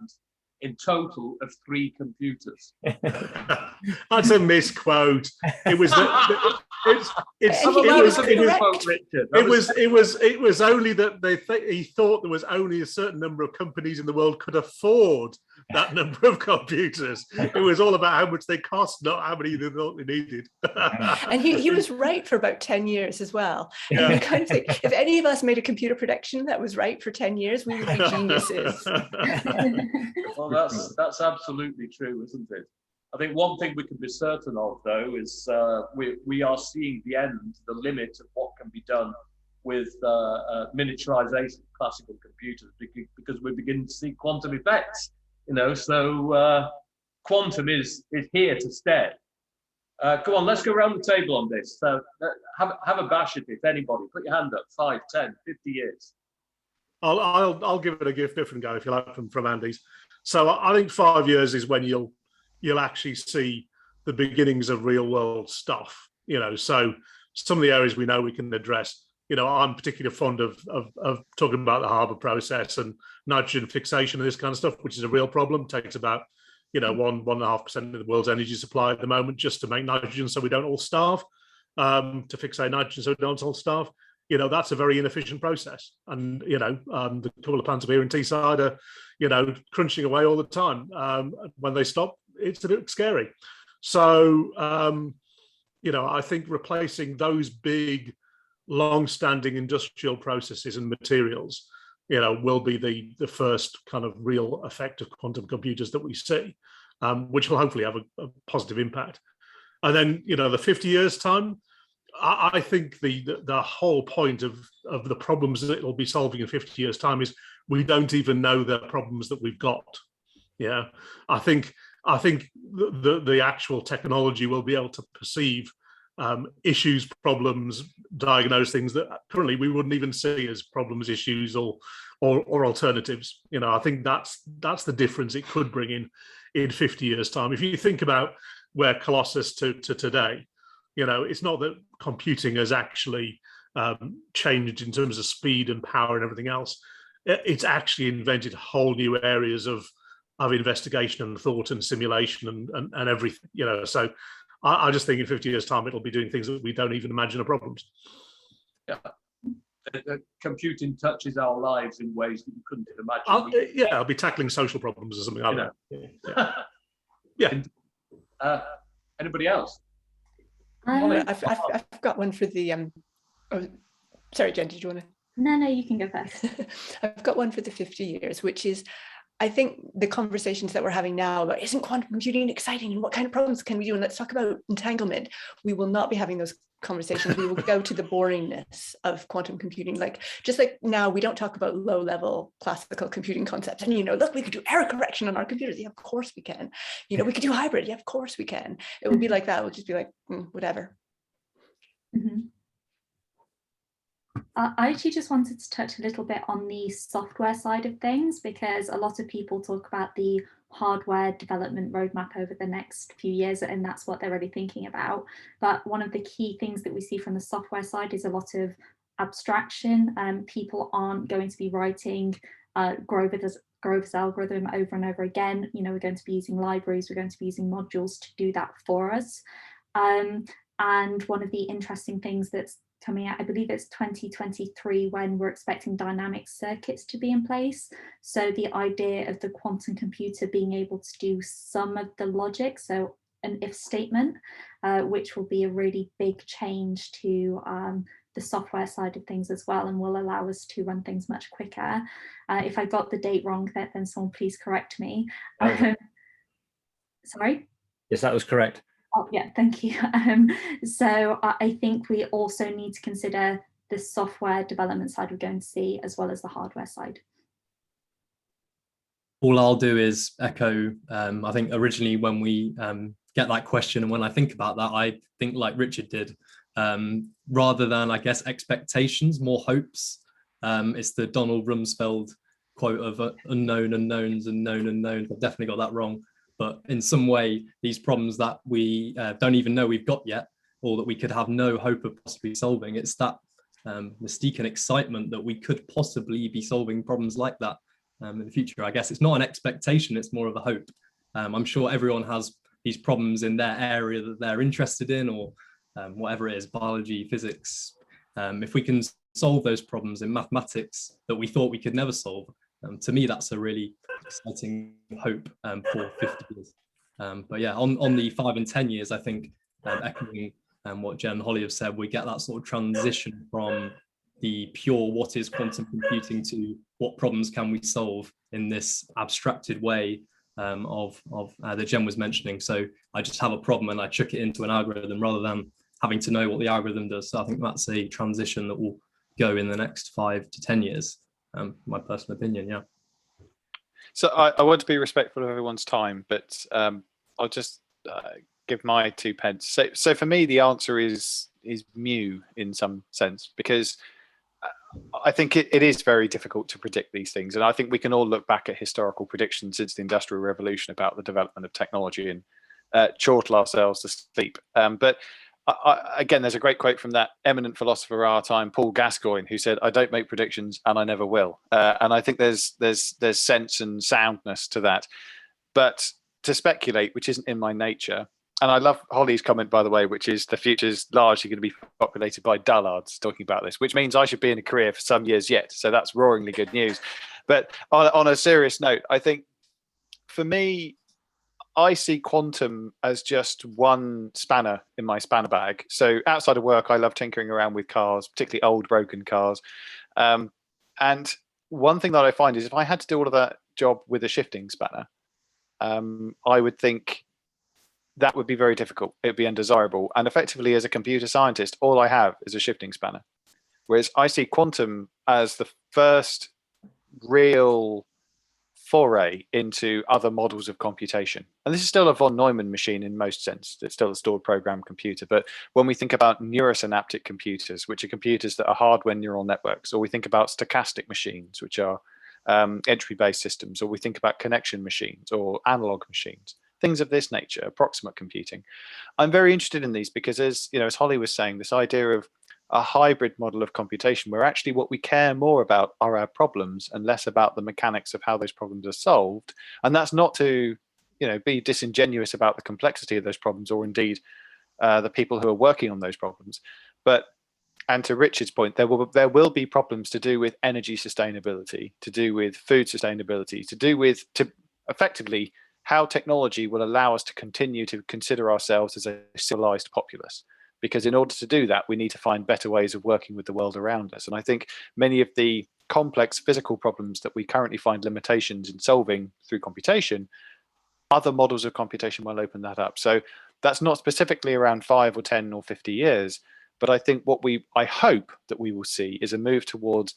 in total of 3 computers. That's a misquote. It was it was only that he thought there was only a certain number of companies in the world could afford that number of computers. It was all about how much they cost, not how many they thought they needed. And he was right for about 10 years as well. And you kind of think, if any of us made a computer prediction that was right for 10 years, we would be geniuses. Well, that's absolutely true, isn't it? I think one thing we can be certain of, though, is we are seeing the end, the limit of what can be done with miniaturization of classical computers, because we're beginning to see quantum effects. So quantum is here to stay. Come on, let's go around the table on this. Have a bash at it, anybody. Put your hand up. 5, 10, 50 years. I'll give it a different go if you like from Andy's. So I think 5 years is when you'll actually see the beginnings of real world stuff. So some of the areas we know we can address. I'm particularly fond of talking about the Haber process and nitrogen fixation and this kind of stuff, which is a real problem. It takes about 1.5% of the world's energy supply at the moment just to make nitrogen, so we don't all starve. To fixate nitrogen so we don't all starve. That's a very inefficient process. And, the couple of plants up here in Teesside are, crunching away all the time. When they stop, it's a bit scary. So, I think replacing those big, long-standing industrial processes and materials, will be the first kind of real effect of quantum computers that we see, which will hopefully have a positive impact. And then, the 50 years time, I think the whole point of the problems that it'll be solving in 50 years time is we don't even know the problems that we've got. Yeah, I think the actual technology will be able to perceive issues, problems, diagnose things that currently we wouldn't even see as problems, issues, or alternatives. I think that's the difference it could bring in 50 years time. If you think about where Colossus to today, it's not that computing has actually changed in terms of speed and power and everything else. It's actually invented whole new areas of investigation and thought and simulation and everything. So I just think in 50 years time it'll be doing things that we don't even imagine are problems. Yeah, computing touches our lives in ways that you couldn't imagine. I'll be tackling social problems or something. I don't know. Yeah. Anybody else? I've got one for the sorry, Jen, did you want to? No, you can go first. I've got one for the 50 years, which is, I think the conversations that we're having now about isn't quantum computing exciting and what kind of problems can we do, and let's talk about entanglement. We will not be having those conversations. We will go to the boringness of quantum computing. Just like now, we don't talk about low-level classical computing concepts. And look, we could do error correction on our computers. Yeah, of course we can. We could do hybrid. Yeah, of course we can. It will be like that. We'll just be like, whatever. Mm-hmm. I actually just wanted to touch a little bit on the software side of things, because a lot of people talk about the hardware development roadmap over the next few years, and that's what they're really thinking about. But one of the key things that we see from the software side is a lot of abstraction. People aren't going to be writing Grover's algorithm over and over again. We're going to be using libraries, we're going to be using modules to do that for us. And one of the interesting things that's coming out, I believe it's 2023, when we're expecting dynamic circuits to be in place. So the idea of the quantum computer being able to do some of the logic, so an if statement, which will be a really big change to the software side of things as well, and will allow us to run things much quicker. If I got the date wrong, then someone please correct me. Sorry? Yes, that was correct. Oh, yeah, thank you. So I think we also need to consider the software development side we're going to see, as well as the hardware side. All I'll do is echo, I think originally when we get that question, and when I think about that, I think like Richard did, rather than, I guess, expectations, more hopes. It's the Donald Rumsfeld quote of unknown unknowns and known unknowns. I've definitely got that wrong. But in some way, these problems that we don't even know we've got yet, or that we could have no hope of possibly solving, it's that mystique and excitement that we could possibly be solving problems like that in the future. I guess it's not an expectation, it's more of a hope. I'm sure everyone has these problems in their area that they're interested in, or whatever it is, biology, physics. If we can solve those problems in mathematics that we thought we could never solve, to me, that's a really exciting hope for 50 years. But yeah, on the 5 and 10 years, I think echoing what Jen and Holly have said, we get that sort of transition from the pure what is quantum computing to what problems can we solve in this abstracted way that Jen was mentioning. So I just have a problem and I chuck it into an algorithm rather than having to know what the algorithm does. So I think that's a transition that will go in the next 5 to 10 years. My personal opinion, yeah. So I want to be respectful of everyone's time, but I'll just give my 2 pence. So for me, the answer is mu in some sense, because I think it is very difficult to predict these things. And I think we can all look back at historical predictions since the Industrial Revolution about the development of technology and chortle ourselves to sleep. But again, there's a great quote from that eminent philosopher of our time, Paul Gascoigne, who said, "I don't make predictions and I never will." And I think there's sense and soundness to that. But to speculate, which isn't in my nature, and I love Holly's comment, by the way, which is the future's largely going to be populated by dullards talking about this, which means I should be in a career for some years yet. So that's roaringly good news. But on a serious note, I think for me, I see quantum as just one spanner in my spanner bag. So outside of work, I love tinkering around with cars, particularly old broken cars. And one thing that I find is if I had to do all of that job with a shifting spanner, I would think that would be very difficult. It would be undesirable. And effectively, as a computer scientist, all I have is a shifting spanner. Whereas I see quantum as the first real foray into other models of computation. And this is still a von Neumann machine in most sense. It's still a stored program computer. But when we think about neurosynaptic computers, which are computers that are hardware neural networks, or we think about stochastic machines, which are entry-based systems, or we think about connection machines or analog machines, things of this nature, approximate computing. I'm very interested in these because, as Holly was saying, this idea of a hybrid model of computation where actually what we care more about are our problems and less about the mechanics of how those problems are solved. And that's not to be disingenuous about the complexity of those problems, or indeed the people who are working on those problems. And to Richard's point, there will be problems to do with energy sustainability, to do with food sustainability, to effectively how technology will allow us to continue to consider ourselves as a civilized populace. Because in order to do that, we need to find better ways of working with the world around us. And I think many of the complex physical problems that we currently find limitations in solving through computation, other models of computation will open that up. So that's not specifically around 5 or 10 or 50 years, but I think I hope that we will see is a move towards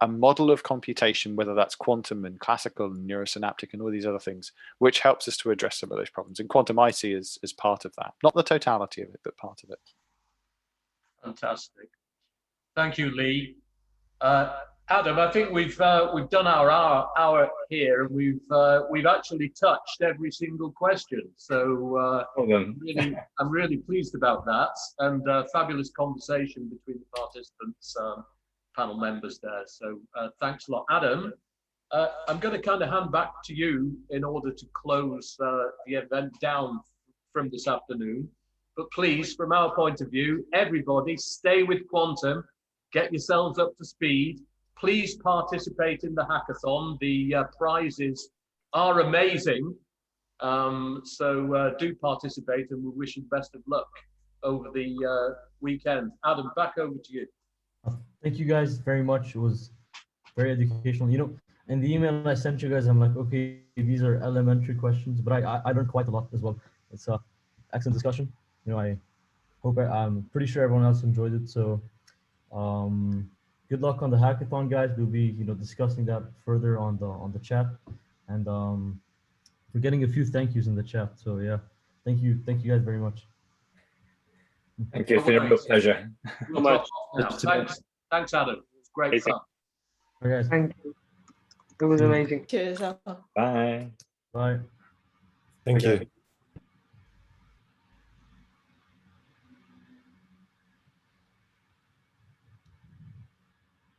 a model of computation, whether that's quantum and classical and neurosynaptic and all these other things, which helps us to address some of those problems. And quantum I see as part of that, not the totality of it, but part of it. Fantastic. Thank you, Leigh. Adam, I think we've done our hour here, and we've actually touched every single question. So I'm really pleased about that, and fabulous conversation between the participants. Panel members there. So thanks a lot, Adam. I'm going to kind of hand back to you in order to close the event down from this afternoon. But please, from our point of view, everybody stay with quantum, get yourselves up to speed. Please participate in the hackathon. The prizes are amazing. So do participate, and we wish you the best of luck over the weekend. Adam, back over to you. Thank you guys very much. It was very educational. You know, in the email I sent you guys, I'm like, okay, these are elementary questions, but I learned quite a lot as well. It's a excellent discussion. You know, I hope I'm pretty sure everyone else enjoyed it. So good luck on the hackathon, guys. We'll be, you know, discussing that further on the chat, and we're getting a few thank yous in the chat. So yeah, thank you guys very much. Thank you. It's been a real pleasure. We'll drop off now. Thanks, Adam. It was great fun. All right, guys. Thank you. It was amazing. Cheers. Bye. Bye. Thank you.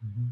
Mhm.